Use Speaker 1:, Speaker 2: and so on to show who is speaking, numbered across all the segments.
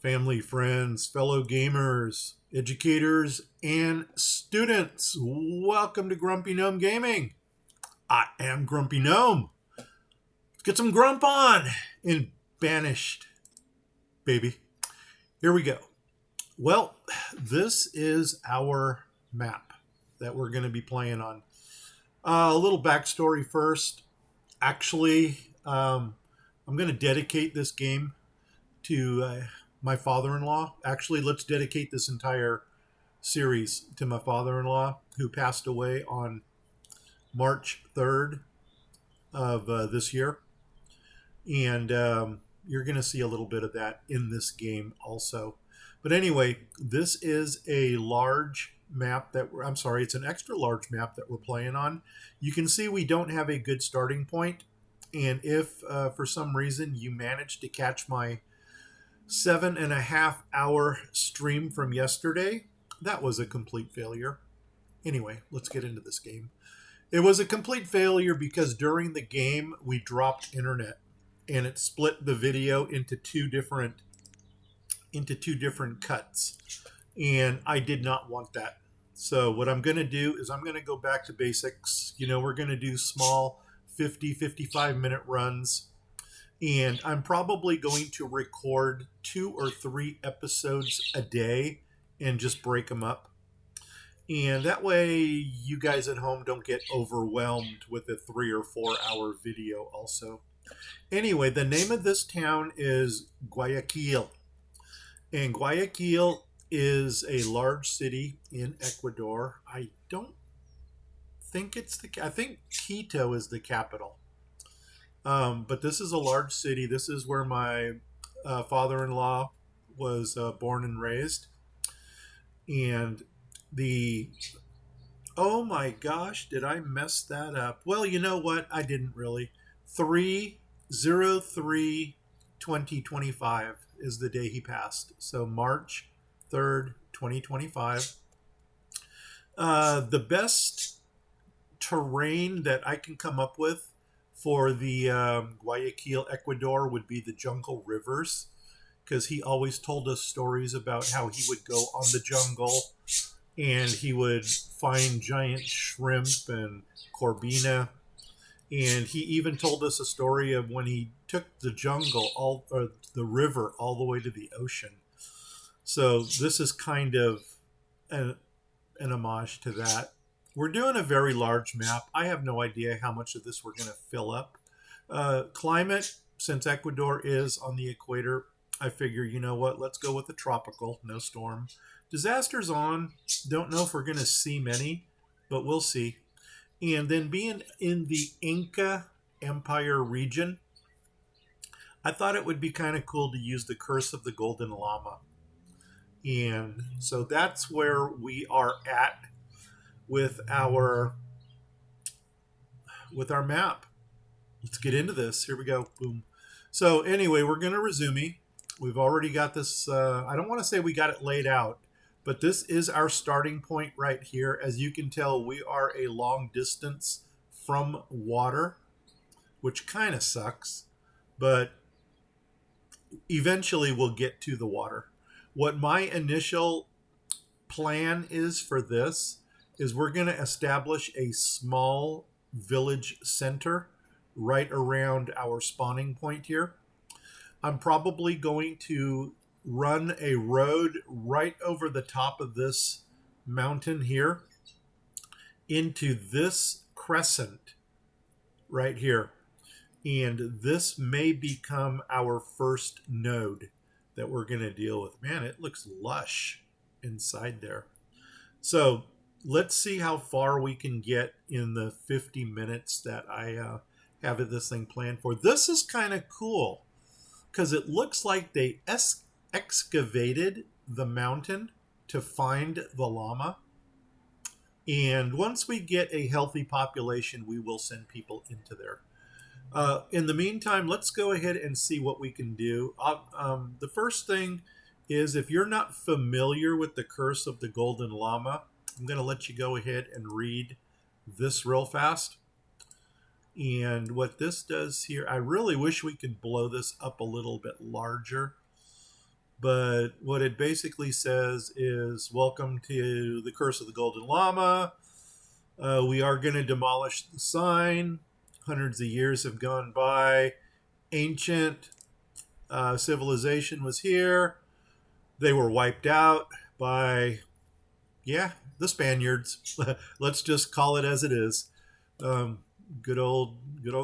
Speaker 1: family, friends, fellow gamers, educators, and students. Welcome to Grumpy Gnome Gaming. I am Grumpy Gnome. Let's get some grump on in Banished, baby. Here we go. Well, this is our map that we're going to be playing on. A little backstory first. Actually, I'm going to dedicate this game to my father-in-law. Actually, let's dedicate this entire series to my father-in-law, who passed away on March 3rd of this year. And you're going to see a little bit of that in this game also. But anyway, this is a large map that I'm sorry, it's an extra large map that we're playing on. You can see we don't have a good starting point. And if for some reason you managed to catch my 7.5-hour stream from yesterday, that was a complete failure. Anyway, let's get into this game. It was a complete failure because during the game we dropped internet and it split the video into two different cuts, and I did not want that. So what I'm going to do is I'm going to go back to basics. We're going to do small 55 minute runs, and I'm probably going to record 2 or 3 episodes a day and just break them up. And that way you guys at home don't get overwhelmed with a 3 or 4 hour video also. Anyway, the name of this town is Guayaquil. And Guayaquil is a large city in Ecuador. I think Quito is the capital. But this is a large city. This is where my father-in-law was born and raised. And oh my gosh, did I mess that up? Well, you know what? I didn't really. 3/03/2025 is the day he passed. So March 3rd, 2025. The best terrain that I can come up with for the Guayaquil, Ecuador, would be the jungle rivers, because he always told us stories about how he would go on the jungle and he would find giant shrimp and corvina. And he even told us a story of when he took the the river all the way to the ocean. So this is kind of an homage to that. We're doing a very large map. I have no idea how much of this we're going to fill up. Climate, since Ecuador is on the equator, I figure, you know what, let's go with the tropical, no storm. Disasters on, don't know if we're going to see many, but we'll see. And then being in the Inca Empire region, I thought it would be kind of cool to use the Curse of the Golden Llama. And so that's where we are at with our map. Let's get into this. Here we go. Boom. So anyway, we're going to resume. We've already got this. I don't want to say we got it laid out, but this is our starting point right here. As you can tell, we are a long distance from water, which kind of sucks, but eventually we'll get to the water. What my initial plan is for this is we're going to establish a small village center right around our spawning point here. I'm probably going to run a road right over the top of this mountain here into this crescent right here. And this may become our first node that we're going to deal with. Man, it looks lush inside there. So let's see how far we can get in the 50 minutes that I have this thing planned for. This is kind of cool because it looks like they excavated the mountain to find the llama. And once we get a healthy population, we will send people into there. In the meantime, let's go ahead and see what we can do. The first thing is, if you're not familiar with the Curse of the Golden Llama, I'm going to let you go ahead and read this real fast. And what this does here, I really wish we could blow this up a little bit larger. But what it basically says is, welcome to the Curse of the Golden Llama. We are going to demolish the sign. Hundreds of years have gone by. Ancient civilization was here. They were wiped out by, yeah, the Spaniards. Let's just call it as it is. Um, good old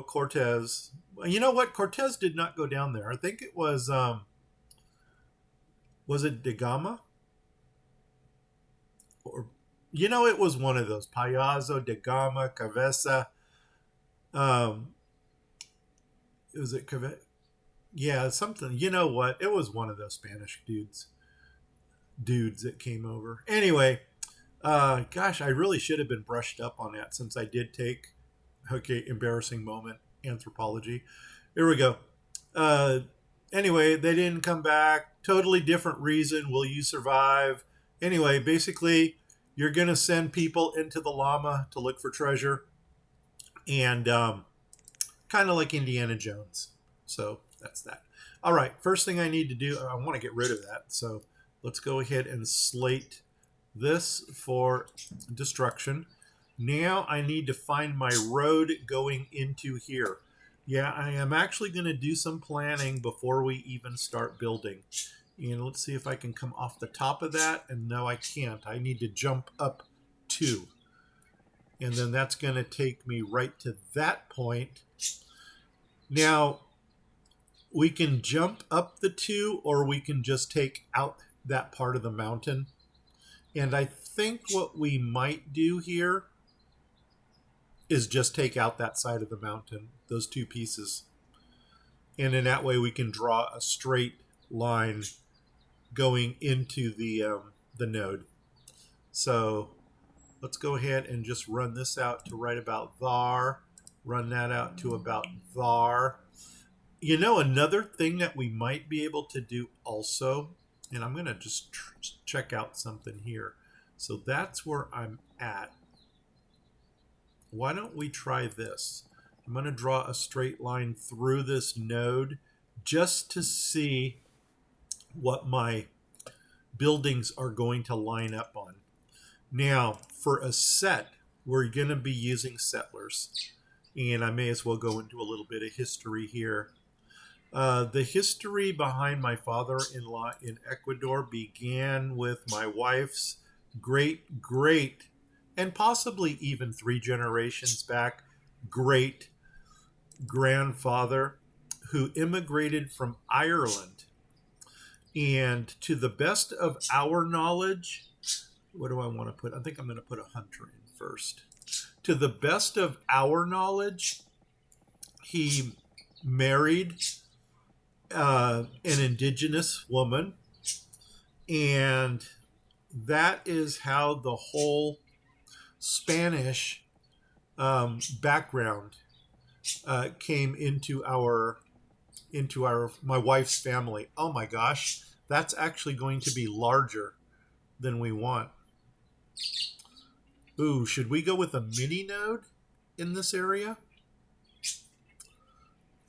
Speaker 1: Cortez. You know what? Cortez did not go down there. I think it was it De Gama? Or, it was one of those. Payaso, De Gama, Cabeza. Um, was it Cabeza? Yeah, something. You know what? It was one of those Spanish dudes that came over. Anyway, gosh, I really should have been brushed up on that since I did take, okay, embarrassing moment, anthropology. Here we go. Uh, anyway, they didn't come back. Totally different reason. Will you survive? Anyway, basically, you're going to send people into the llama to look for treasure. And kind of like Indiana Jones. So that's that. All right, first thing I need to do, I want to get rid of that. So let's go ahead and slate this for destruction. Now I need to find my road going into here. Yeah, I am actually going to do some planning before we even start building. And let's see if I can come off the top of that. And no, I can't. I need to jump up 2. And then that's going to take me right to that point. Now, we can jump up the 2, or we can just take out that part of the mountain. And I think what we might do here is just take out that side of the mountain, those 2 pieces. And in that way, we can draw a straight line going into the node. So let's go ahead and just run this out to right about there. Run that out to about there. Another thing that we might be able to do also, and I'm going to just check out something here. So that's where I'm at. Why don't we try this? I'm going to draw a straight line through this node just to see what my buildings are going to line up on. Now, for a set, we're going to be using settlers. And I may as well go into a little bit of history here. The history behind my father-in-law in Ecuador began with my wife's great, and possibly even 3 generations back, great grandfather who immigrated from Ireland. And to the best of our knowledge, what do I want to put? I think I'm going to put a hunter in first. To the best of our knowledge, he married an indigenous woman, and that is how the whole Spanish background came into my wife's family. Oh my gosh, that's actually going to be larger than we want. Ooh, should we go with a mini node in this area?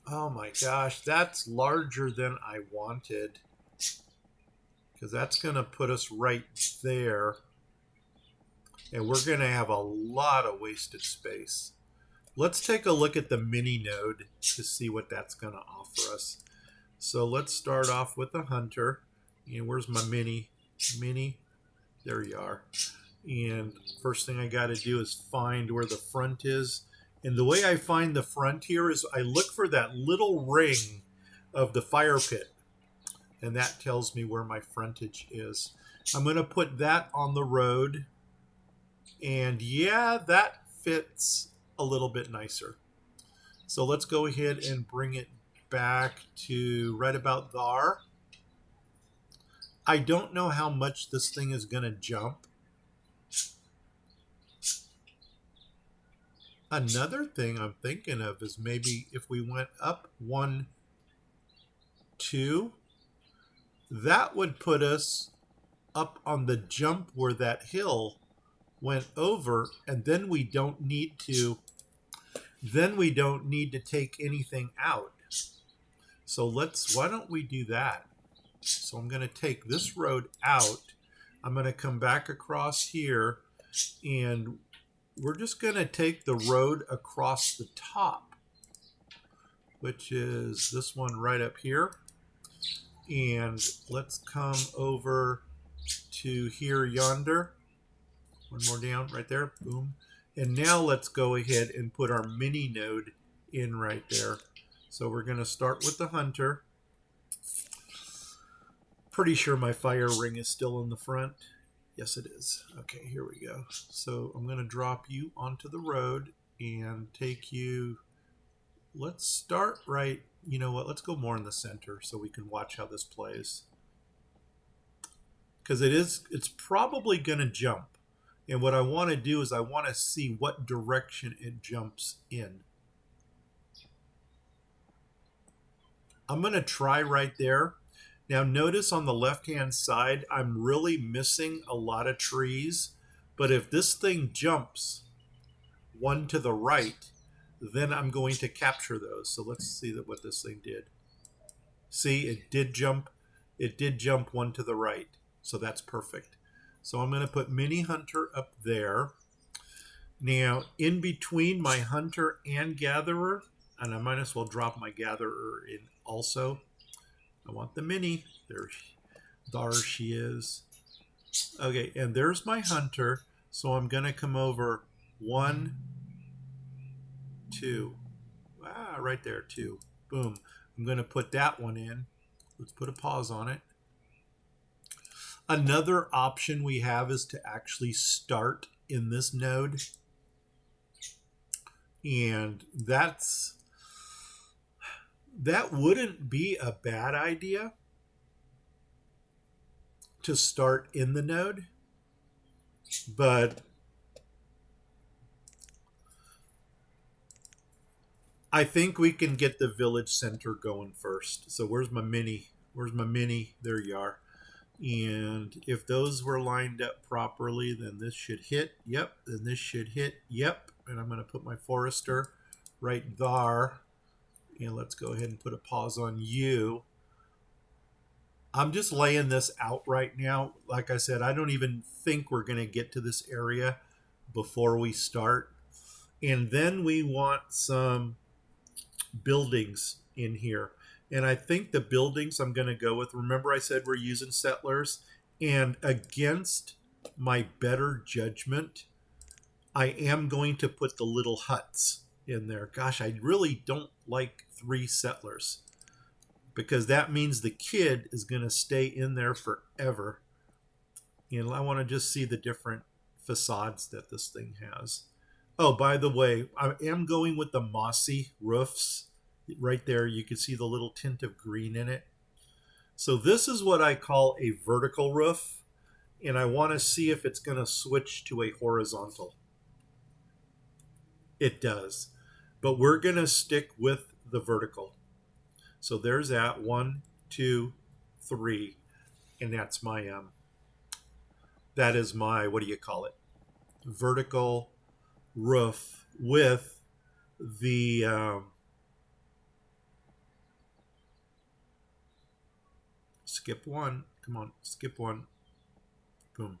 Speaker 1: Oh my gosh, that's larger than I wanted. Because that's going to put us right there. And we're going to have a lot of wasted space. Let's take a look at the mini node to see what that's going to offer us. So let's start off with the hunter. And where's my mini? There you are. And first thing I got to do is find where the front is. And the way I find the front here is I look for that little ring of the fire pit. And that tells me where my frontage is. I'm going to put that on the road. And yeah, that fits a little bit nicer. So let's go ahead and bring it back to right about there. I don't know how much this thing is going to jump. Another thing I'm thinking of is maybe if we went up 1, 2, that would put us up on the jump where that hill went over, and then we don't need to take anything out. So why don't we do that? So I'm going to take this road out. I'm going to come back across here, and we're just going to take the road across the top, which is this one right up here. And let's come over to here yonder. One more down right there. Boom. And now let's go ahead and put our mini node in right there. So we're going to start with the hunter. Pretty sure my fire ring is still in the front. Yes, it is. Okay, here we go. So I'm going to drop you onto the road and take you. Let's start right. You know what? Let's go more in the center so we can watch how this plays. Because it's probably going to jump. And what I want to do is I want to see what direction it jumps in. I'm going to try right there. Now notice on the left-hand side, I'm really missing a lot of trees. But if this thing jumps one to the right, then I'm going to capture those. So let's see what this thing did. See, it did jump. It did jump one to the right. So that's perfect. So I'm going to put mini hunter up there. Now, in between my hunter and gatherer, and I might as well drop my gatherer in also. I want the mini. There she is. Okay, and there's my hunter. So I'm going to come over 1, 2. Right there, 2. Boom. I'm going to put that one in. Let's put a pause on it. Another option we have is to actually start in this node. And that wouldn't be a bad idea to start in the node. But I think we can get the village center going first. So where's my mini? Where's my mini? There you are. And if those were lined up properly, then this should hit. Yep. Then this should hit. Yep. And I'm going to put my forester right there. And let's go ahead and put a pause on you. I'm just laying this out right now. Like I said, I don't even think we're going to get to this area before we start. And then we want some buildings in here. And I think the buildings I'm going to go with, remember I said we're using settlers, and against my better judgment, I am going to put the little huts in there. Gosh, I really don't like 3 settlers because that means the kid is going to stay in there forever. And I want to just see the different facades that this thing has. Oh, by the way, I am going with the mossy roofs. Right there, you can see the little tint of green in it. So this is what I call a vertical roof, and I want to see if it's going to switch to a horizontal. It does, but we're going to stick with the vertical. So there's that 1, 2, 3, and that's my that is my, what do you call it? Vertical roof with the skip 1. Come on, skip 1. Boom,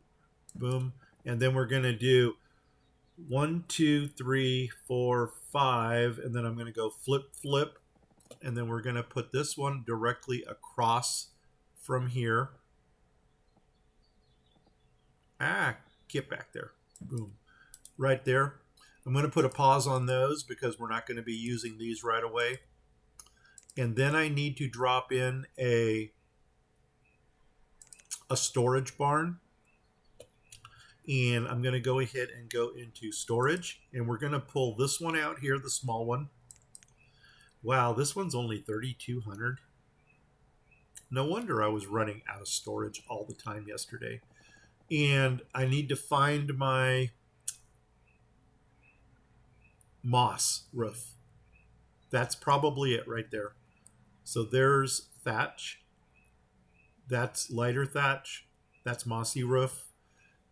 Speaker 1: boom. And then we're going to do 1, 2, 3, 4, 5. And then I'm going to go flip, flip. And then we're going to put this one directly across from here. Get back there. Boom. Right there. I'm going to put a pause on those because we're not going to be using these right away. And then I need to drop in a storage barn, and I'm going to go ahead and go into storage, and we're going to pull this one out here, the small one. Wow, this one's only 3,200. No wonder I was running out of storage all the time yesterday. And I need to find my moss roof. That's probably it right there. So there's thatch. That's lighter thatch. That's mossy roof.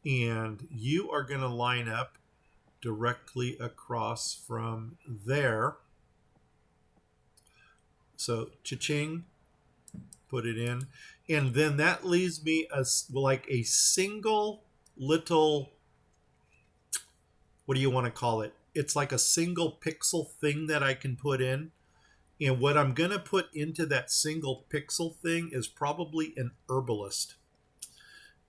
Speaker 1: And you are going to line up directly across from there. So cha-ching. put it in. And then that leaves me like a single little, what do you want to call it? It's like a single pixel thing that I can put in. And what I'm going to put into that single pixel thing is probably an herbalist.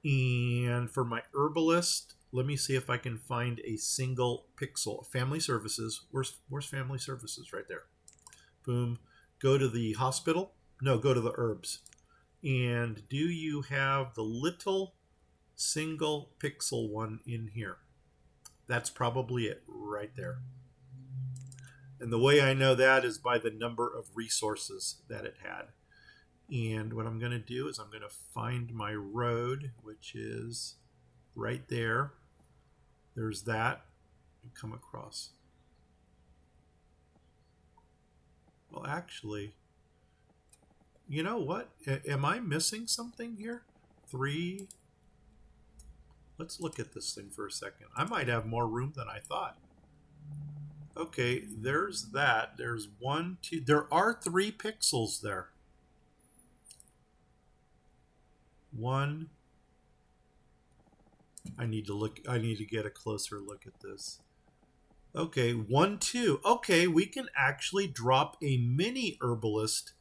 Speaker 1: And for my herbalist, let me see if I can find a single pixel. Family services. Where's family services? Right there. Boom. Go to the hospital. No, go to the herbs. And do you have the little single pixel one in here? That's probably it right there. And the way I know that is by the number of resources that it had. And what I'm going to do is I'm going to find my road, which is right there. There's that. And come across. Well, actually, you know what? Am I missing something here? 3. Let's look at this thing for a second. I might have more room than I thought. Okay, there's that. There's 1, 2. There are 3 pixels there. 1. I need to get a closer look at this. Okay, 1, 2. Okay, we can actually drop a mini herbalist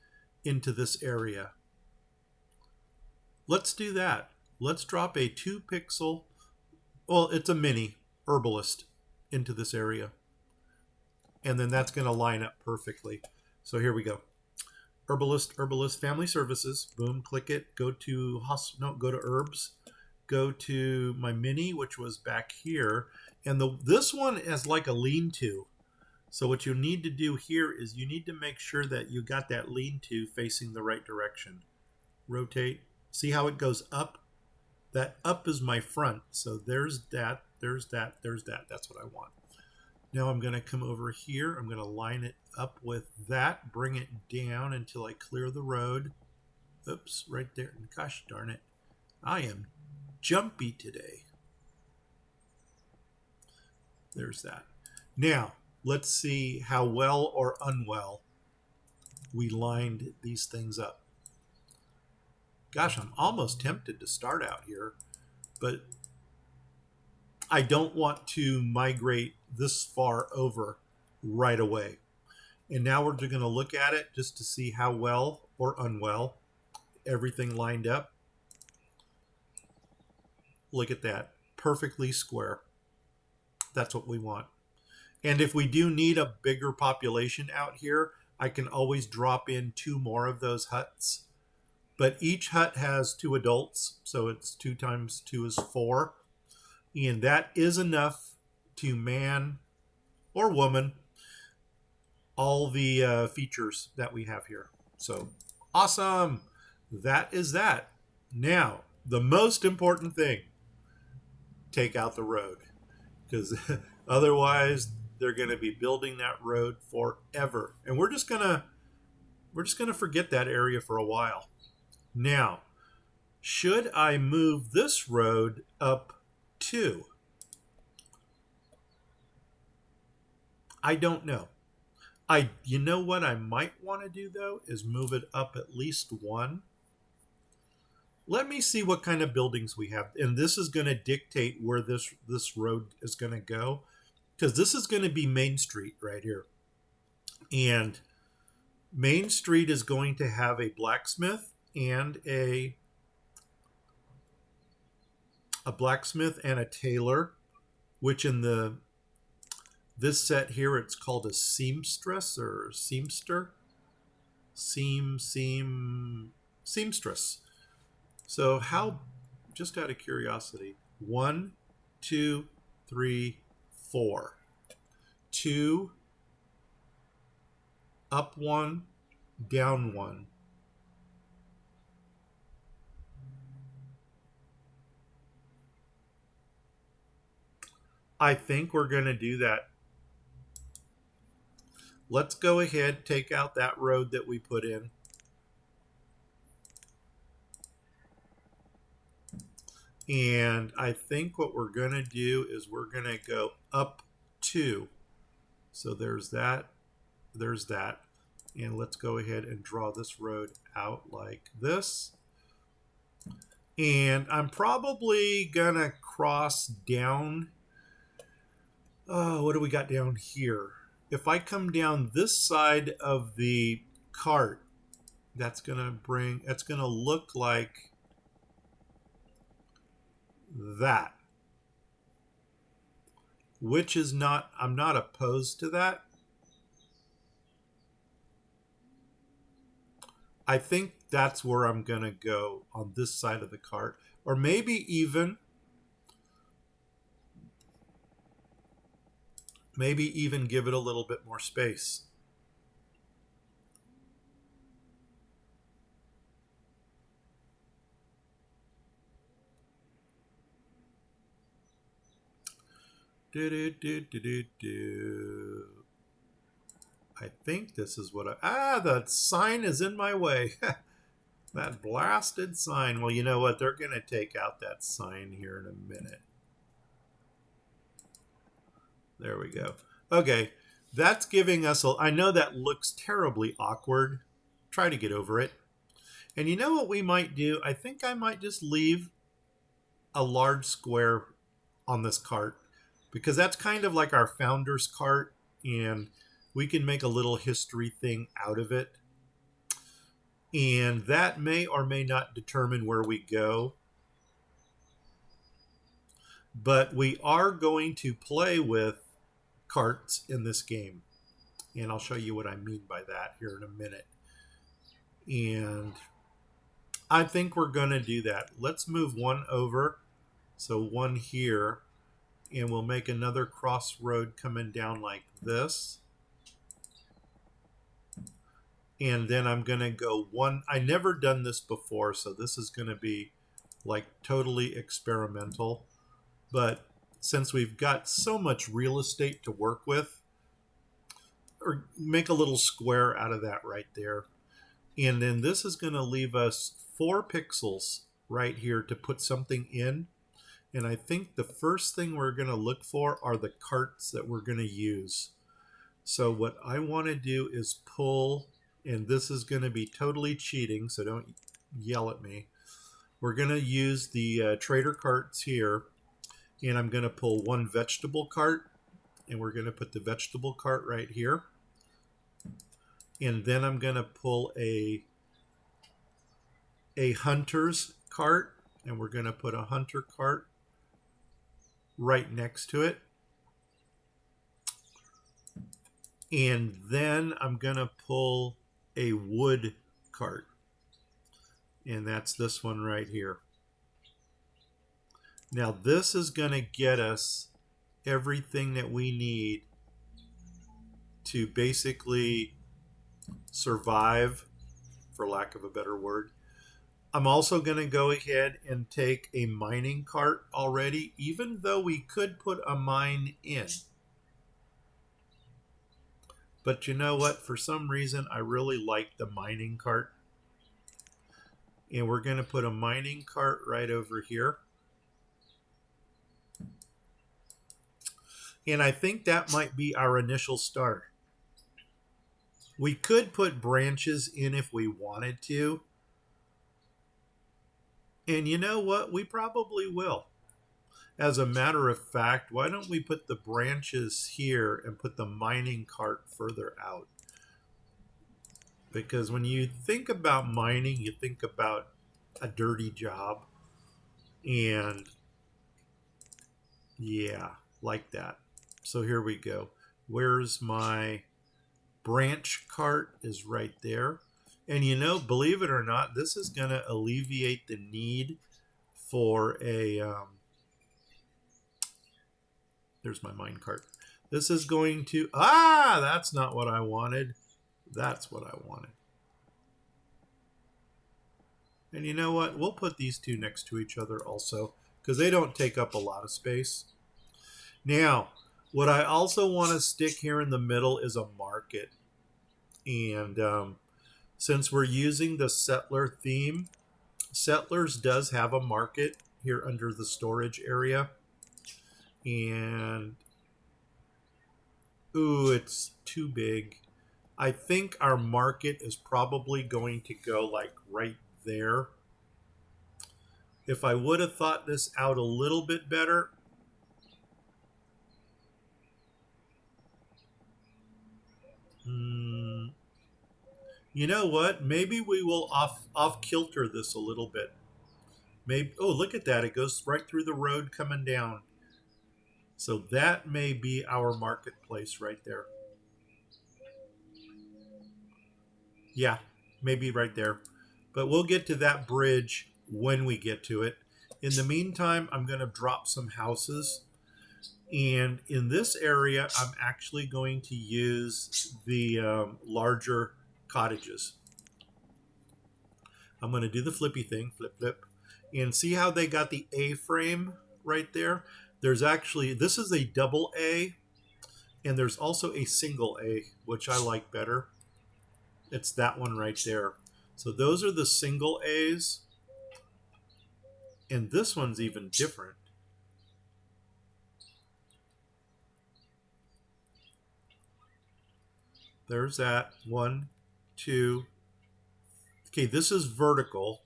Speaker 1: into this area. Let's do that. Let's drop a 2 pixel, well, it's a mini herbalist into this area. And then that's going to line up perfectly. So here we go. Herbalist, family services. Boom, click it. Go to go to herbs. Go to my mini, which was back here. And this one is like a lean-to. So what you need to do here is you need to make sure that you got that lean-to facing the right direction. Rotate. See how it goes up? That up is my front. So there's that, there's that, there's that. That's what I want. Now I'm going to come over here. I'm going to line it up with that, bring it down until I clear the road. Oops, right there. Gosh darn it. I am jumpy today. There's that. Now, let's see how well or unwell we lined these things up. Gosh, I'm almost tempted to start out here, but I don't want to migrate this far over right away. And now we're going to look at it just to see how well or unwell everything lined up. Look at that. Perfectly square. That's what we want. And if we do need a bigger population out here, I can always drop in 2 more of those huts. But each hut has 2 adults, so it's 2 times 2 is 4. And that is enough to man or woman all the features that we have here. So awesome. That is that. Now, the most important thing, take out the road, because otherwise they're going to be building that road forever. And we're just going to forget that area for a while. Now, should I move this road up 2? I don't know. You know what I might want to do though is move it up at least 1. Let me see what kind of buildings we have, and this is going to dictate where this road is going to go, because this is going to be Main Street right here, and Main Street is going to have a blacksmith and a blacksmith and a tailor, which in this set here it's called a seamstress or seamster. Seamstress. So how, just out of curiosity, 1, 2, 3, 4. 2, up 1, down 1. I think we're going to do that. Let's go ahead, take out that road that we put in. And I think what we're going to do is we're going to go up 2. So there's that. There's that. And let's go ahead and draw this road out like this. And I'm probably gonna cross down. What do we got down here? If I come down this side of the cart, that's gonna look like that. Which is not, I'm not opposed to that. I think that's where I'm gonna go on this side of the cart. Or maybe even give it a little bit more space. I think this is what the sign is in my way. That blasted sign. Well, you know what? They're going to take out that sign here in a minute. There we go. Okay, that's giving us I know that looks terribly awkward. Try to get over it. And you know what we might do? I think I might just leave a large square on this cart, because that's kind of like our founder's cart, and we can make a little history thing out of it. And that may or may not determine where we go. But we are going to play with carts in this game. And I'll show you what I mean by that here in a minute. And I think we're going to do that. Let's move one over. So one here. And we'll make another crossroad coming down like this. And then I'm going to go one. I never done this before, so this is going to be like totally experimental. But since we've got so much real estate to work with, or make a little square out of that right there. And then this is going to leave us 4 pixels right here to put something in. And I think the first thing we're going to look for are the carts that we're going to use. So what I want to do is pull, and this is going to be totally cheating, so don't yell at me. We're going to use the trader carts here, and I'm going to pull one vegetable cart, and we're going to put the vegetable cart right here. And then I'm going to pull a hunter's cart, and we're going to put a hunter cart right next to it. And then I'm going to pull a wood cart. And that's this one right here. Now this is going to get us everything that we need to basically survive, for lack of a better word. I'm also going to go ahead and take a mining cart already, even though we could put a mine in. But you know what? For some reason, I really like the mining cart. And we're going to put a mining cart right over here. And I think that might be our initial start. We could put branches in if we wanted to. And you know what? We probably will. As a matter of fact, why don't we put the branches here and put the mining cart further out? Because when you think about mining, you think about a dirty job. And yeah, like that. So here we go. Where's my branch cart? Is right there. And you know, believe it or not, this is going to alleviate the need for a... there's my mine cart. This is going to... that's not what I wanted. That's what I wanted. And you know what? We'll put these two next to each other also, because they don't take up a lot of space. Now, what I also want to stick here in the middle is a market. And since we're using the settler theme, Settlers does have a market here under the storage area. And, ooh, it's too big. I think our market is probably going to go like right there. If I would have thought this out a little bit better, you know what? Maybe we will off kilter this a little bit. Maybe. Oh, look at that! It goes right through the road coming down. So that may be our marketplace right there. Yeah, maybe right there. But we'll get to that bridge when we get to it. In the meantime, I'm going to drop some houses. And in this area, I'm actually going to use the larger cottages. I'm going to do the flippy thing, flip, flip. And see how they got the A-frame right there? There's actually, this is a double A, and there's also a single A, which I like better. It's that one right there. So those are the single A's. And this one's even different. There's that. 1, 2. Okay, this is vertical.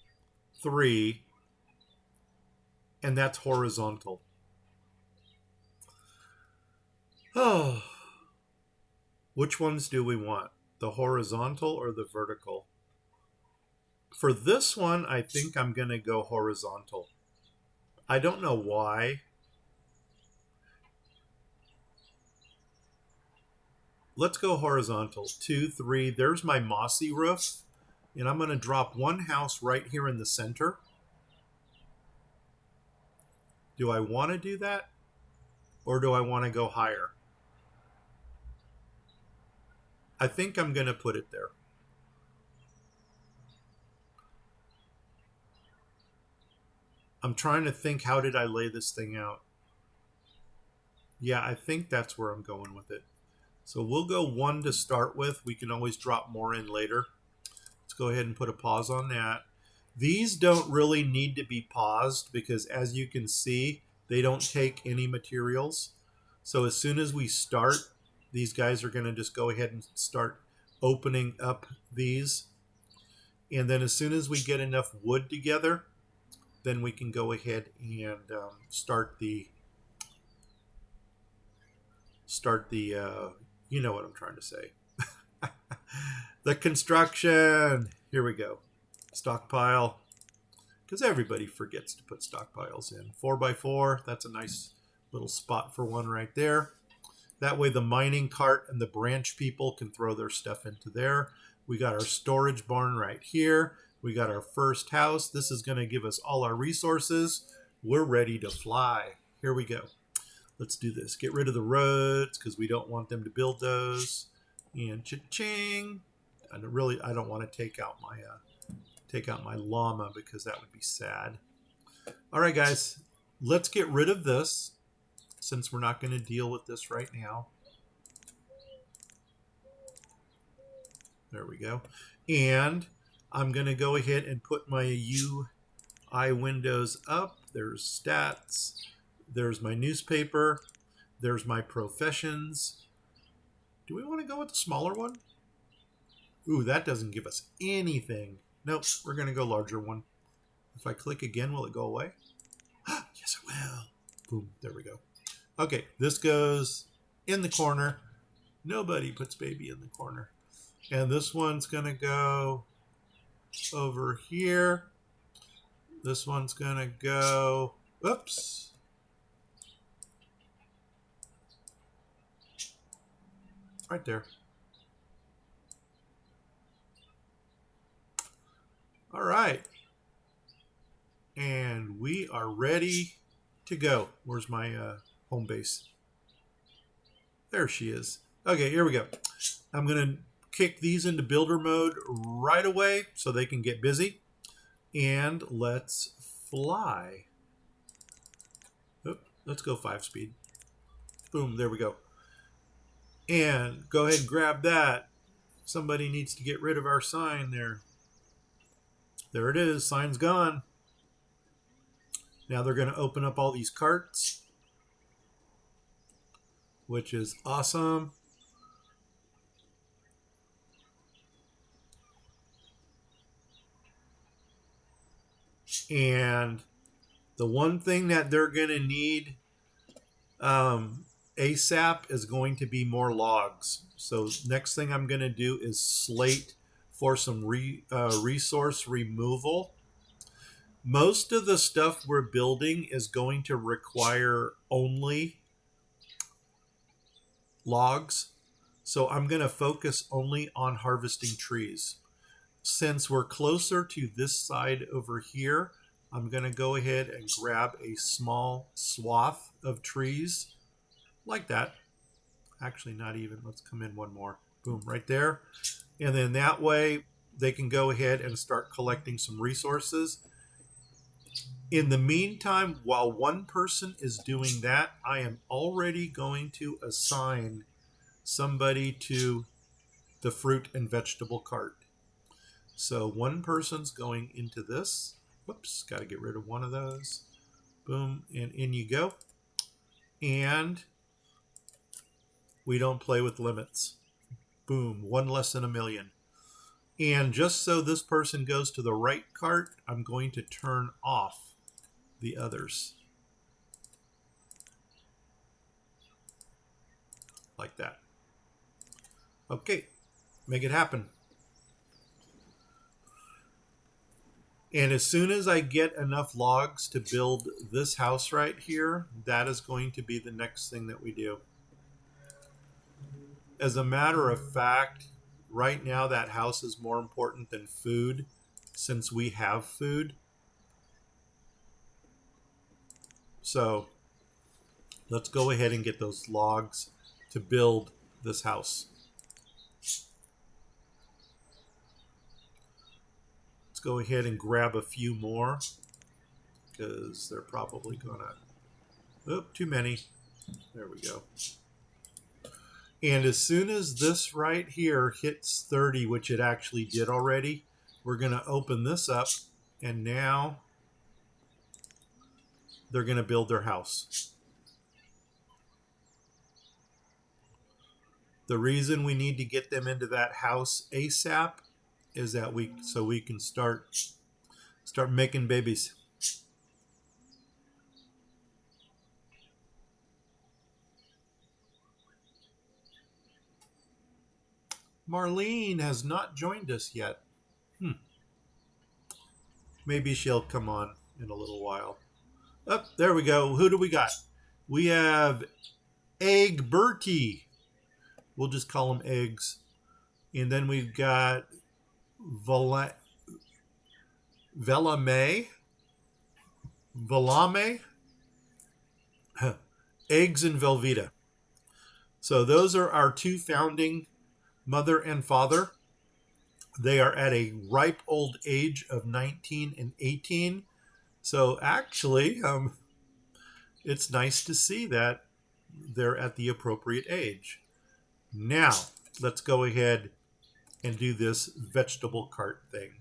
Speaker 1: 3. And that's horizontal. Oh. Which ones do we want? The horizontal or the vertical? For this one, I think I'm going to go horizontal. I don't know why. Let's go horizontal. 2, 3. There's my mossy roof. And I'm going to drop one house right here in the center. Do I want to do that? Or do I want to go higher? I think I'm going to put it there. I'm trying to think, how did I lay this thing out? Yeah, I think that's where I'm going with it. So we'll go 1 to start with. We can always drop more in later. Let's go ahead and put a pause on that. These don't really need to be paused because, as you can see, they don't take any materials. So as soon as we start, these guys are going to just go ahead and start opening up these. And then as soon as we get enough wood together, then we can go ahead and start the you know what I'm trying to say. The construction. Here we go. Stockpile. Because everybody forgets to put stockpiles in. 4x4. That's a nice little spot for one right there. That way the mining cart and the branch people can throw their stuff into there. We got our storage barn right here. We got our first house. This is going to give us all our resources. We're ready to fly. Here we go. Let's do this. Get rid of the roads because we don't want them to build those. And cha-ching. I don't want to take out my llama because that would be sad. All right, guys. Let's get rid of this since we're not going to deal with this right now. There we go. And I'm going to go ahead and put my UI windows up. There's stats. There's my newspaper. There's my professions. Do we want to go with the smaller one? Ooh, that doesn't give us anything. Nope, we're going to go larger one. If I click again, will it go away? Yes, it will. Boom, there we go. Okay, this goes in the corner. Nobody puts baby in the corner. And this one's going to go over here. This one's going to go, oops. Right there. All right. And we are ready to go. Where's my home base? There she is. Okay, here we go. I'm going to kick these into builder mode right away so they can get busy. And let's fly. Oop, let's go 5 speed. Boom, there we go. And go ahead and grab that. Somebody needs to get rid of our sign there. There it is. Sign's gone. Now they're going to open up all these carts, which is awesome. And the one thing that they're going to need ASAP is going to be more logs. So next thing I'm going to do is slate for some resource removal. Most of the stuff we're building is going to require only logs. So I'm going to focus only on harvesting trees. Since we're closer to this side over here, I'm going to go ahead and grab a small swath of trees like that. Actually, not even. Let's come in one more. Boom, right there. And then that way they can go ahead and start collecting some resources. In the meantime, while one person is doing that, I am already going to assign somebody to the fruit and vegetable cart. So one person's going into this. Whoops, got to get rid of one of those. Boom, and in you go. And we don't play with limits. Boom, one less than a million. And just so this person goes to the right cart, I'm going to turn off the others. Like that. Okay, make it happen. And as soon as I get enough logs to build this house right here, that is going to be the next thing that we do. As a matter of fact, right now that house is more important than food, since we have food. So let's go ahead and get those logs to build this house. Let's go ahead and grab a few more, because they're probably gonna, oh, too many. There we go. And as soon as this right here hits 30, which it actually did already, we're going to open this up, and now they're going to build their house. The reason we need to get them into that house ASAP is that we can start making babies. Marlene has not joined us yet. Maybe she'll come on in a little while. Oh, there we go. Who do we got? We have Egg Bertie. We'll just call them Eggs. And then we've got Velame. Eggs and Velveeta. So those are our two founding mother and father. They are at a ripe old age of 19 and 18. So actually, it's nice to see that they're at the appropriate age. Now, let's go ahead and do this vegetable cart thing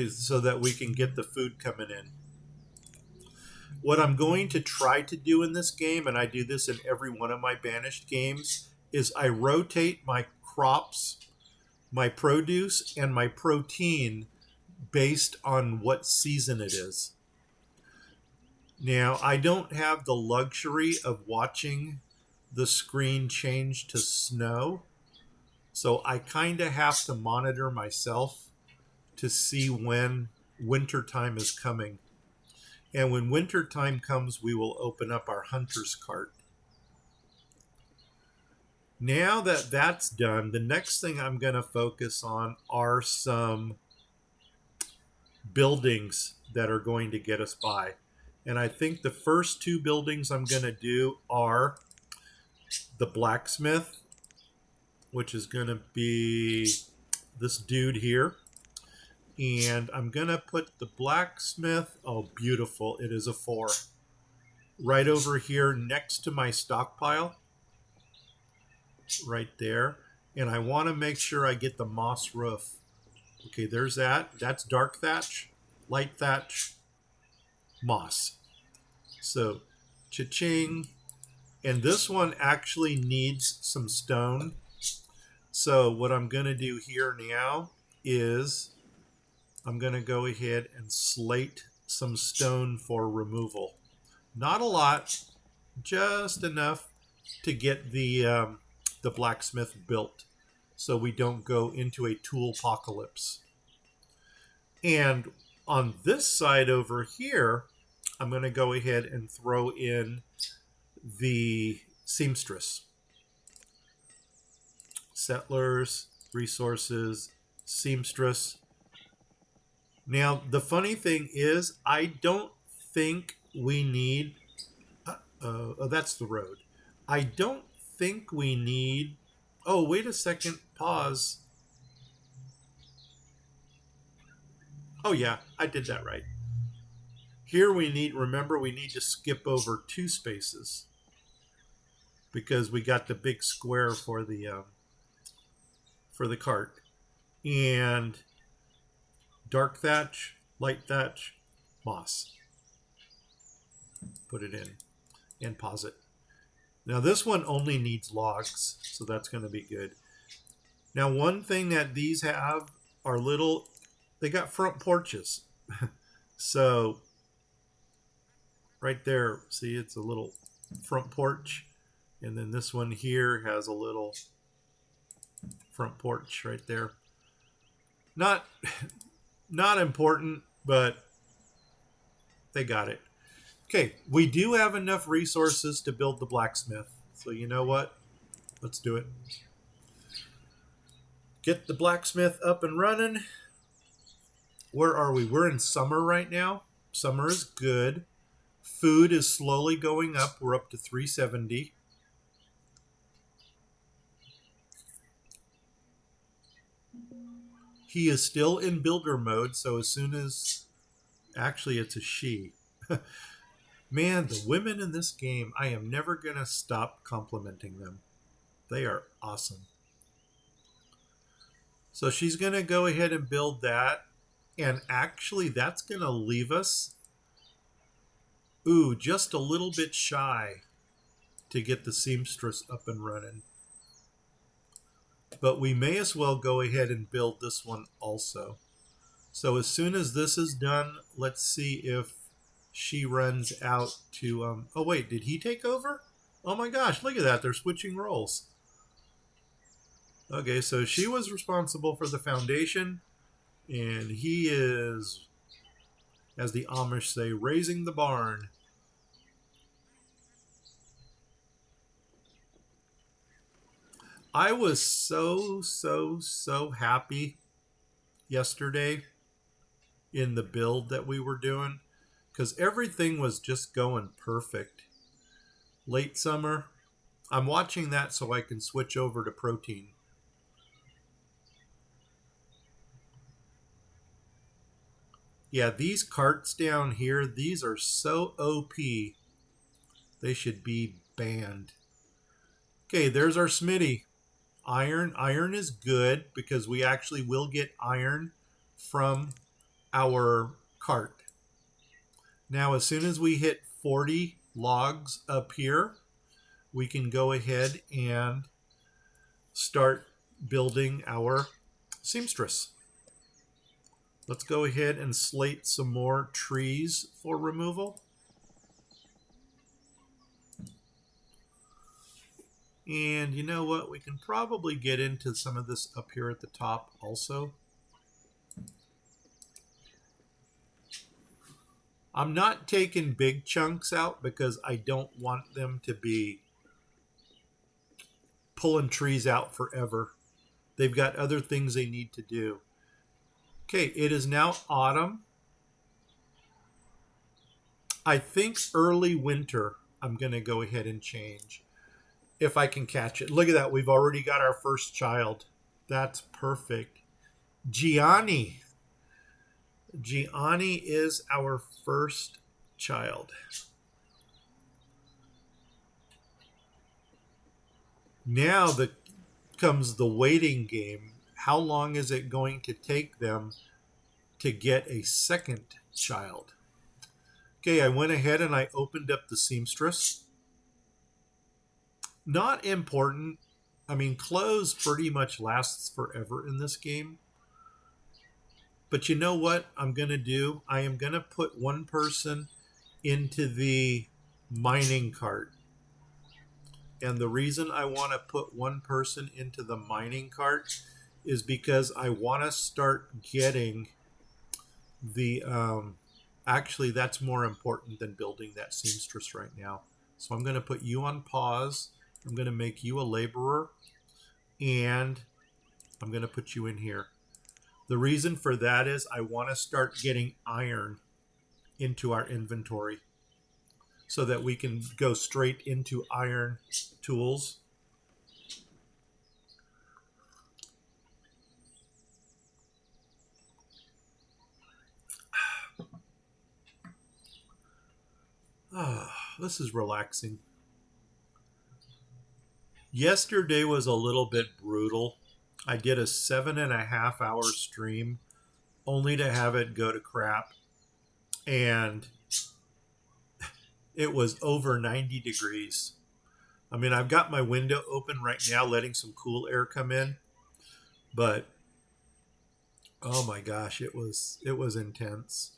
Speaker 1: so that we can get the food coming in. What I'm going to try to do in this game, and I do this in every one of my Banished games, is I rotate my crops, my produce, and my protein based on what season it is. Now, I don't have the luxury of watching the screen change to snow, so I kind of have to monitor myself to see when winter time is coming. And when winter time comes, we will open up our hunter's cart. Now that that's done, the next thing I'm going to focus on are some buildings that are going to get us by. And I think the first two buildings I'm going to do are the blacksmith, which is going to be this dude here. And I'm going to put the blacksmith, oh, beautiful, it is a 4, right over here next to my stockpile. Right there. And I want to make sure I get the moss roof. Okay, there's that. That's dark thatch, light thatch, moss. So, cha-ching. And this one actually needs some stone. So what I'm going to do here now is I'm going to go ahead and slate some stone for removal. Not a lot, just enough to get the blacksmith built so we don't go into a tool apocalypse. And on this side over here, I'm going to go ahead and throw in the seamstress. Settlers, resources, seamstress. Now, the funny thing is, I don't think we need... oh, that's the road. I don't think we need... Oh, wait a second. Pause. Oh, yeah, I did that right. Here we need... Remember, we need to skip over 2 spaces because we got the big square for the cart. And dark thatch, light thatch, moss. Put it in and pause it. Now this one only needs logs, so that's going to be good. Now one thing that these have are little, they got front porches. So right there, see, it's a little front porch. And then this one here has a little front porch right there. Not important, but they got it. Okay, we do have enough resources to build the blacksmith. So you know what? Let's do it. Get the blacksmith up and running. Where are we? We're in summer right now. Summer is good. Food is slowly going up. We're up to 370. He is still in builder mode, so as soon as... Actually, it's a she. Man, the women in this game, I am never going to stop complimenting them. They are awesome. So she's going to go ahead and build that. And actually, that's going to leave us, just a little bit shy to get the seamstress up and running. But we may as well go ahead and build this one also. So as soon as this is done, let's see if she runs out to... oh, wait, did he take over? Oh, my gosh, look at that. They're switching roles. Okay, so she was responsible for the foundation, and he is, as the Amish say, raising the barn. I was so happy yesterday in the build that we were doing because everything was just going perfect. Late summer. I'm watching that so I can switch over to protein. Yeah, these carts down here, these are so OP. They should be banned. Okay, there's our Smitty. Iron. Iron is good because we actually will get iron from our cart. Now, as soon as we hit 40 logs up here, we can go ahead and start building our seamstress. Let's go ahead and slate some more trees for removal. And you know what? We can probably get into some of this up here at the top also. I'm not taking big chunks out because I don't want them to be pulling trees out forever. They've got other things they need to do. Okay, it is now autumn. I think early winter I'm going to go ahead and change. If I can catch it. Look at that. We've already got our first child. That's perfect. Gianni. Gianni is our first child. Now comes the waiting game. How long is it going to take them to get a second child? Okay, I went ahead and I opened up the seamstress. Not important. I mean, clothes pretty much lasts forever in this game. But you know what I'm going to do? I am going to put one person into the mining cart. And the reason I want to put one person into the mining cart is because I want to start getting the actually that's more important than building that seamstress right now. So I'm going to put you on pause. I'm going to make you a laborer, and I'm going to put you in here. The reason for that is I want to start getting iron into our inventory so that we can go straight into iron tools. This is relaxing. Yesterday was a little bit brutal. I did a 7.5 hour stream only to have it go to crap. And it was over 90 degrees. I mean, I've got my window open right now, letting some cool air come in. But oh my gosh, it was intense.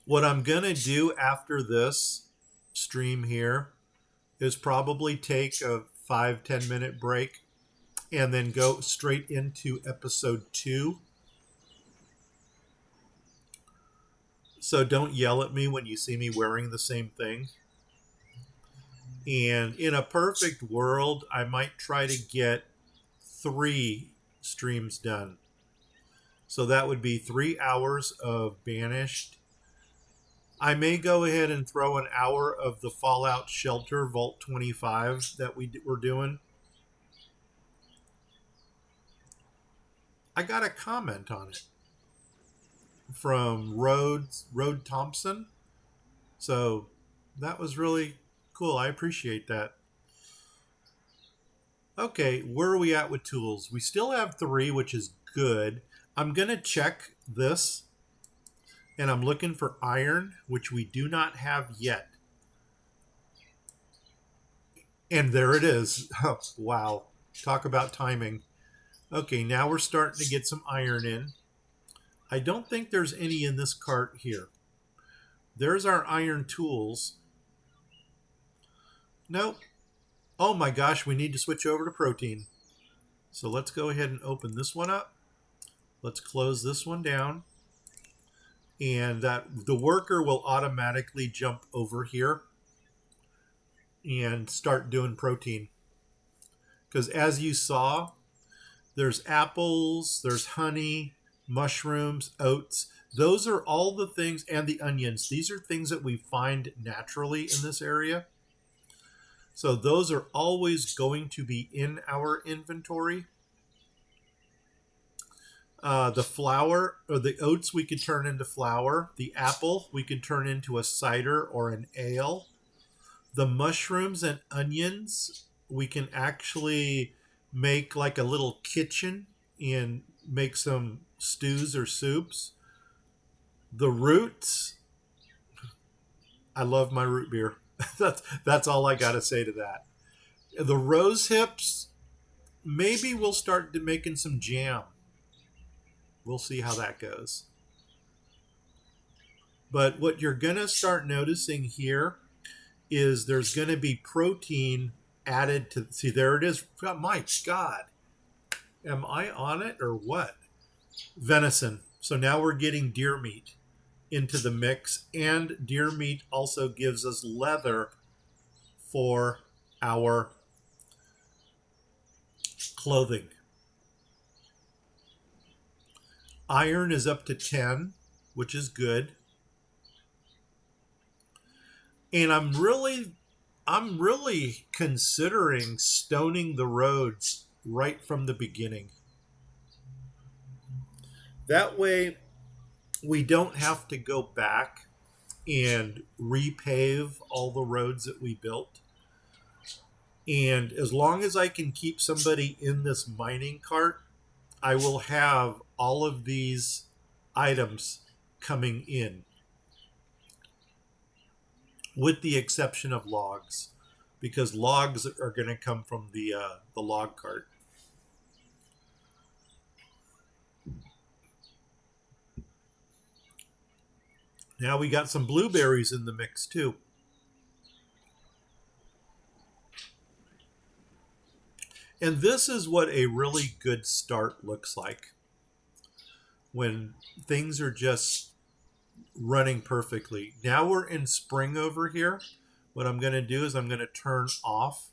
Speaker 1: What I'm going to do after this stream here is probably take a 5-10 minute break and then go straight into episode 2. So don't yell at me when you see me wearing the same thing. And in a perfect world, I might try to get 3 streams done. So that would be 3 hours of Banished. I may go ahead and throw an hour of the Fallout Shelter Vault 25 that we're doing. I got a comment on it from Road Thompson. So that was really cool. I appreciate that. Okay, where are we at with tools? We still have 3, which is good. I'm going to check this, and I'm looking for iron, which we do not have yet. And there it is. Oh, wow. Talk about timing. Okay, now we're starting to get some iron in. I don't think there's any in this cart here. There's our iron tools. Nope. Oh my gosh, we need to switch over to protein. So let's go ahead and open this one up. Let's close this one down. And that the worker will automatically jump over here and start doing protein. Because as you saw, there's apples, there's honey, mushrooms, oats. Those are all the things, and the onions. These are things that we find naturally in this area. So those are always going to be in our inventory. The flour, or the oats, we could turn into flour. The apple, we could turn into a cider or an ale. The mushrooms and onions, we can actually make like a little kitchen and make some stews or soups. The roots, I love my root beer. that's all I got to say to that. The rose hips, maybe we'll start making some jam. We'll see how that goes. But what you're going to start noticing here is there's going to be protein added to, see, there it is. Oh, my God. Am I on it or what? Venison. So now we're getting deer meat into the mix, and deer meat also gives us leather for our clothing. Iron is up to 10, which is good. And I'm really considering stoning the roads right from the beginning. That way we don't have to go back and repave all the roads that we built. And as long as I can keep somebody in this mining cart, I will have all of these items coming in, with the exception of logs, because logs are going to come from the log cart. Now we got some blueberries in the mix too. And this is what a really good start looks like when things are just running perfectly. Now we're in spring over here. What I'm going to do is I'm going to turn off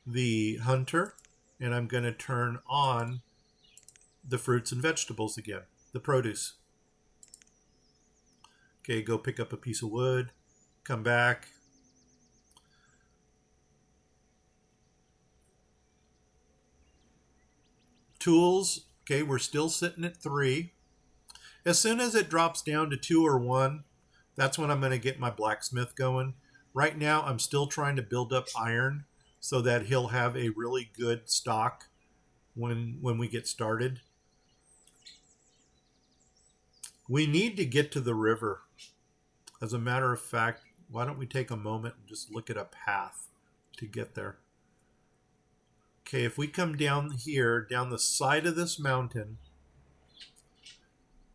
Speaker 1: the hunter and I'm going to turn on the fruits and vegetables again, the produce. Okay, go pick up a piece of wood, come back. Tools, okay, we're still sitting at 3. As soon as it drops down to 2 or 1, that's when I'm going to get my blacksmith going. Right now, I'm still trying to build up iron so that he'll have a really good stock when we get started. We need to get to the river. As a matter of fact, why don't we take a moment and just look at a path to get there? Okay, if we come down here, down the side of this mountain,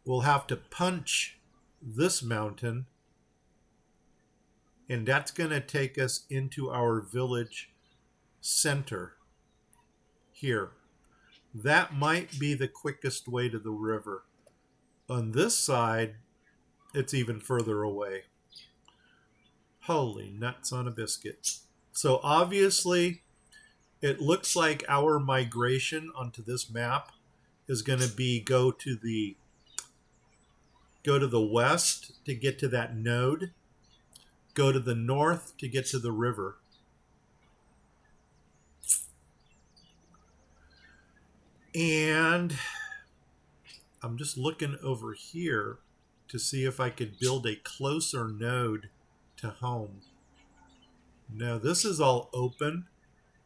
Speaker 1: we'll have to punch this mountain, and that's going to take us into our village center here. That might be the quickest way to the river. On this side, it's even further away. Holy nuts on a biscuit. So obviously, it looks like our migration onto this map is going to be go to the west to get to that node, go to the north to get to the river. And I'm just looking over here to see if I could build a closer node to home. No, this is all open.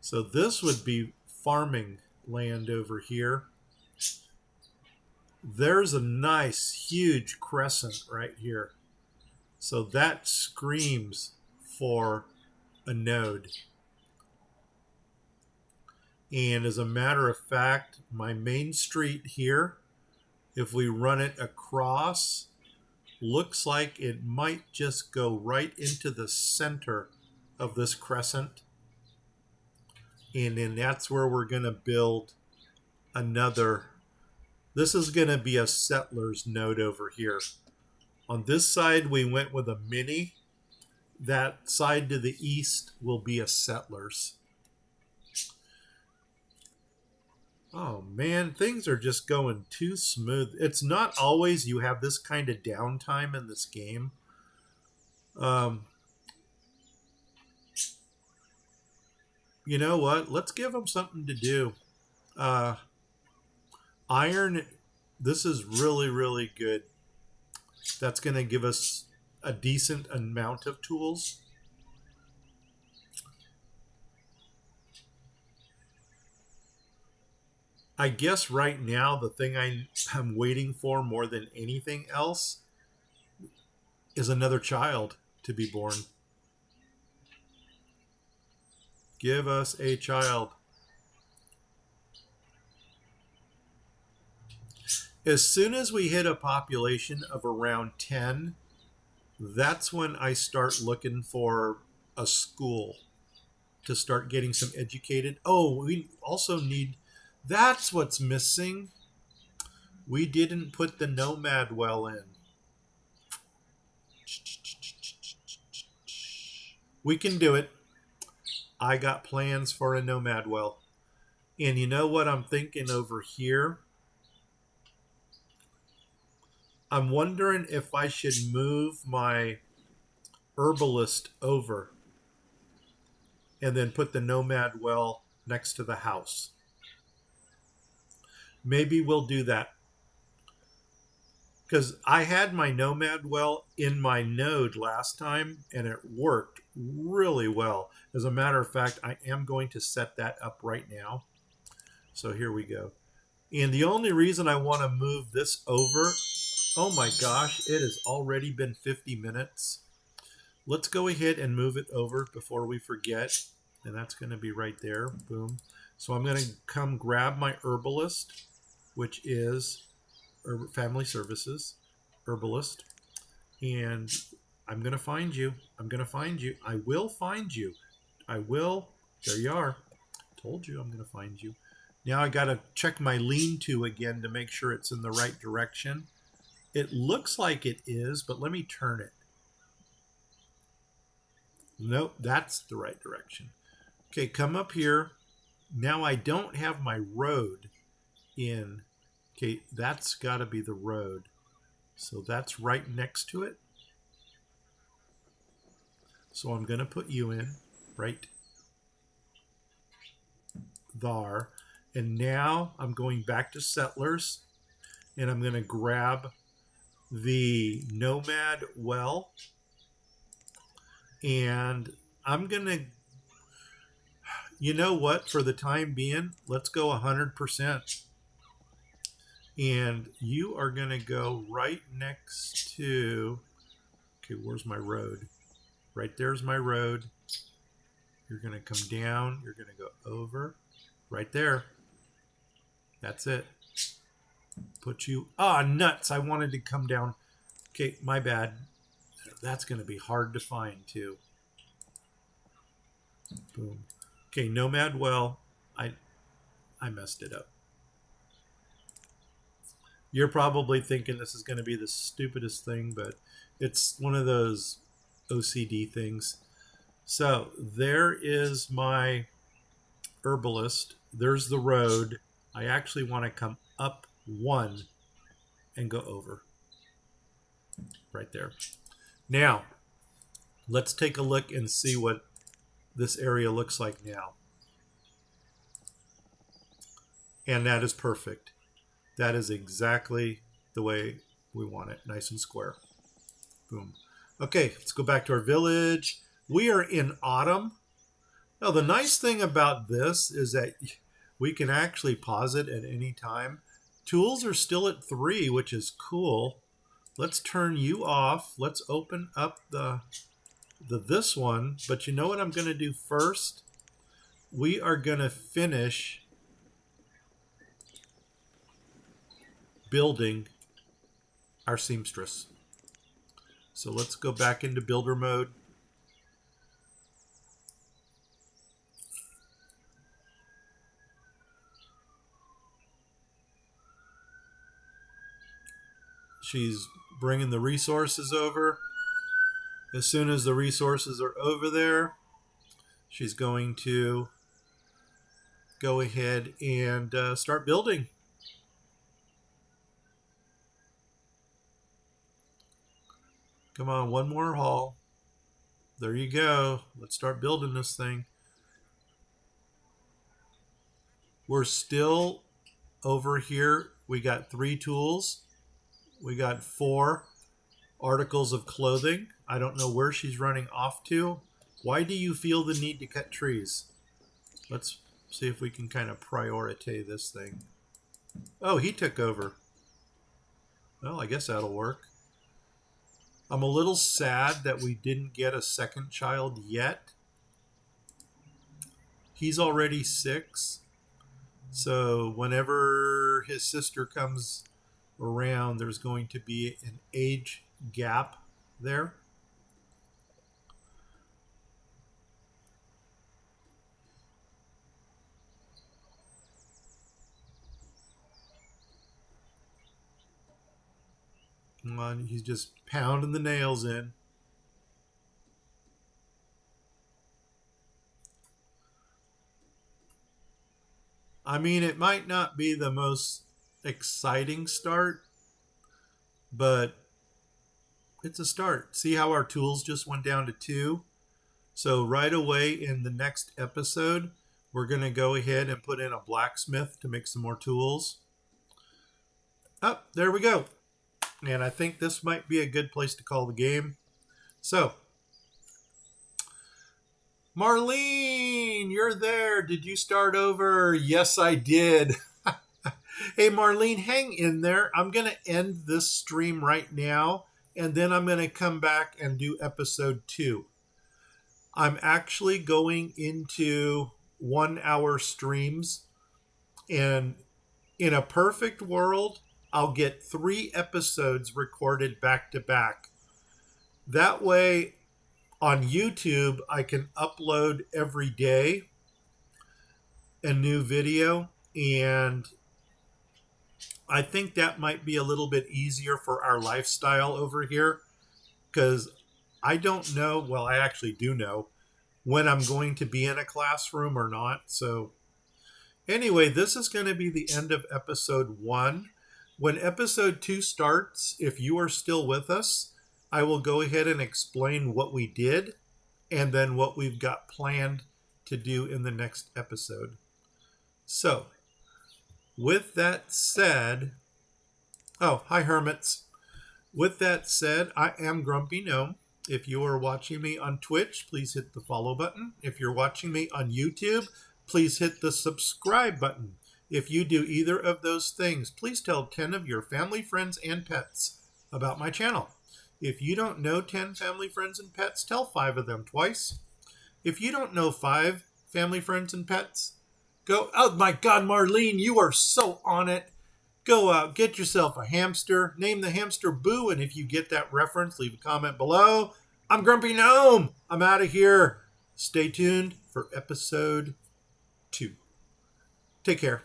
Speaker 1: So this would be farming land over here. There's a nice, huge crescent right here. So that screams for a node. And as a matter of fact, my main street here, if we run it across, looks like it might just go right into the center of this crescent. And then that's where we're going to build another. This is going to be a settlers node over here. On this side, we went with a mini. That side to the east will be a settlers. Oh man, things are just going too smooth. It's not always you have this kind of downtime in this game. You know what? Let's give them something to do. Iron, this is really, really good. That's going to give us a decent amount of tools. I guess right now the thing I'm waiting for more than anything else is another child to be born. Give us a child. As soon as we hit a population of around 10, that's when I start looking for a school to start getting some educated. Oh, we also need, that's what's missing. We didn't put the nomad well in. We can do it. I got plans for a nomad well. And you know what I'm thinking over here? I'm wondering if I should move my herbalist over and then put the nomad well next to the house. Maybe we'll do that. Because I had my nomad well in my node last time and it worked really well. As a matter of fact, I am going to set that up right now. So here we go. And the only reason I want to move this over, oh my gosh, it has already been 50 minutes. Let's go ahead and move it over before we forget. And that's going to be right there. Boom. So I'm going to come grab my herbalist, which is Family Services, herbalist. And I'm going to find you. I'm going to find you. I will find you. I will. There you are. Told you I'm going to find you. Now I got to check my lean-to again to make sure it's in the right direction. It looks like it is, but let me turn it. Nope, that's the right direction. Okay, come up here. Now I don't have my road in. Okay, that's got to be the road. So that's right next to it. So I'm going to put you in right there. And now I'm going back to settlers, and I'm going to grab the nomad well, and I'm going to, you know what, for the time being, let's go 100%. And you are going to go right next to, okay, where's my road? Right there's my road. You're going to come down. You're going to go over. Right there. That's it. Put you, nuts. I wanted to come down. Okay, my bad. That's going to be hard to find too. Boom. Okay, nomad well. I messed it up. You're probably thinking this is going to be the stupidest thing, but it's one of those OCD things. So there is my herbalist. There's the road. I actually want to come up one and go over. Right there. Now, let's take a look and see what this area looks like now. And that is perfect. That is exactly the way we want it. Nice and square. Boom. Okay, let's go back to our village. We are in autumn. Now, the nice thing about this is that we can actually pause it at any time. Tools are still at 3, which is cool. Let's turn you off. Let's open up the this one. But you know what I'm going to do first? We are going to finish building our seamstress. So let's go back into builder mode. She's bringing the resources over. As soon as the resources are over there, she's going to go ahead and start building. Come on, one more haul. There you go. Let's start building this thing. We're still over here. We got 3 tools. We got 4 articles of clothing. I don't know where she's running off to. Why do you feel the need to cut trees? Let's see if we can kind of prioritize this thing. Oh, he took over. Well, I guess that'll work. I'm a little sad that we didn't get a second child yet. He's already 6. So whenever his sister comes around, there's going to be an age gap there. Come on, he's just pounding the nails in. I mean, it might not be the most exciting start, but it's a start. See how our tools just went down to 2? So right away in the next episode, we're going to go ahead and put in a blacksmith to make some more tools. Oh, there we go. And I think this might be a good place to call the game. So, Marlene, you're there. Did you start over? Yes, I did. Hey, Marlene, hang in there. I'm going to end this stream right now, and then I'm going to come back and do episode 2. I'm actually going into 1-hour streams, and in a perfect world, I'll get 3 episodes recorded back to back. That way, on YouTube, I can upload every day a new video, and I think that might be a little bit easier for our lifestyle over here because I don't know. Well, I actually do know when I'm going to be in a classroom or not. So, anyway, this is going to be the end of episode 1. When episode 2 starts, if you are still with us, I will go ahead and explain what we did and then what we've got planned to do in the next episode. So, with that said, oh, hi, hermits. With that said, I am Grumpy Gnome. If you are watching me on Twitch, please hit the follow button. If you're watching me on YouTube, please hit the subscribe button. If you do either of those things, please tell 10 of your family, friends, and pets about my channel. If you don't know 10 family, friends, and pets, tell 5 of them twice. If you don't know 5 family, friends, and pets, go, oh my God, Marlene, you are so on it. Go out, get yourself a hamster, name the hamster Boo, and if you get that reference, leave a comment below. I'm Grumpy Gnome. I'm out of here. Stay tuned for episode 2. Take care.